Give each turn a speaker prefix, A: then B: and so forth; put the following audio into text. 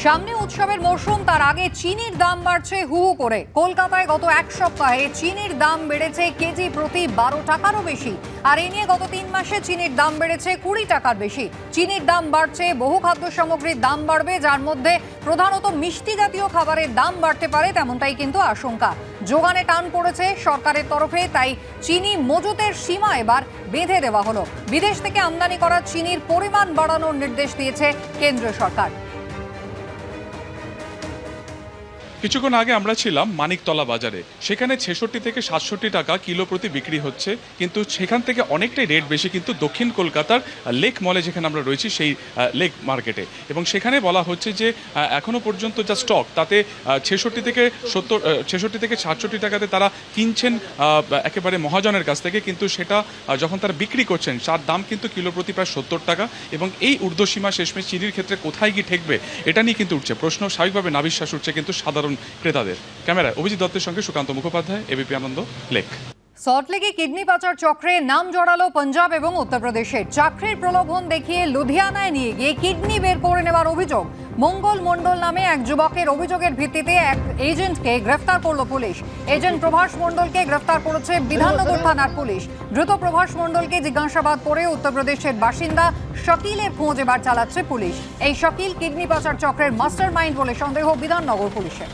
A: সামনে উৎসবের মরশুম, তার আগে চিনির দাম বাড়ছে হু হু করে। কলকাতায় গত এক সপ্তাহে চিনির দাম বেড়েছে কেজি প্রতি 12 টাকারও বেশি। আর এ নিয়ে গত 3 মাসে চিনির দাম বেড়েছে 20 টাকার বেশি। চিনির দাম বাড়ছে, বহু খাদ্য সামগ্রীর দাম বাড়বে, যার মধ্যে প্রধানত মিষ্টি জাতীয় খাবারের দাম বাড়তে পারে, তেমনটাই কিন্তু আশঙ্কা। যোগানে টান পড়েছে সরকারের তরফে, তাই চিনি মজুতের সীমা এবার বেঁধে দেওয়া হলো। বিদেশ থেকে আমদানি করা চিনির পরিমাণ বাড়ানোর নির্দেশ দিয়েছে কেন্দ্র সরকার।
B: কিছুক্ষণ আগে আমরা ছিলাম মানিকতলা বাজারে। সেখানে 66 থেকে 67 টাকা কিলো প্রতি বিক্রি হচ্ছে, কিন্তু সেখান থেকে অনেকটাই রেট বেশি কিন্তু দক্ষিণ কলকাতার লেক মলে যেখানে আমরা রয়েছি সেই লেক মার্কেটে। এবং সেখানে বলা হচ্ছে যে এখনো পর্যন্ত যা স্টক তাতে 66 থেকে 67 টাকাতে তারা কিনছেন একেবারে মহাজনের কাছ থেকে, কিন্তু সেটা যখন তারা বিক্রি করছেন তার দাম কিন্তু কিলো প্রতি প্রায় 70 টাকা। এবং এই ঊর্ধ্বসীমা শেষমেশ চিনির ক্ষেত্রে কোথায় গিয়ে ঠেকবে এটা নিয়ে কিন্তু উঠছে প্রশ্ন। স্বাভাবিকভাবে নাবিশ্বাস উঠছে কিন্তু সাধারণ ক্রেতাদের। ক্যামেরায় অভিজিৎ দত্তের সঙ্গে সুকান্ত মুখোপাধ্যায়, এবিপি আনন্দ, লেক।
A: সল্টলেকে কিডনি পাচার চক্রে নাম জড়ালো পাঞ্জাব এবং উত্তরপ্রদেশের। চাকরির প্রলোভন দেখিয়ে লুধিয়ানায় নিয়ে গিয়ে কিডনি বের করে নেওয়ার অভিযোগ। মঙ্গল মণ্ডল নামে এক যুবকের অভিযোগের ভিত্তিতে এক এজেন্টকে গ্রেফতার করল পুলিশ। এজেন্ট প্রভাস মণ্ডলকে গ্রেফতার করেছে বিধাননগর থানার পুলিশ। দ্রুত প্রভাস মণ্ডলকে জিজ্ঞাসাবাদ করে উত্তরপ্রদেশের বাসিন্দা শাকিলের খোঁজ এবার চালাচ্ছে পুলিশ। এই শাকিল কিডনি পাচার চক্রের মাস্টার মাইন্ড বলে সন্দেহ বিধাননগর পুলিশের।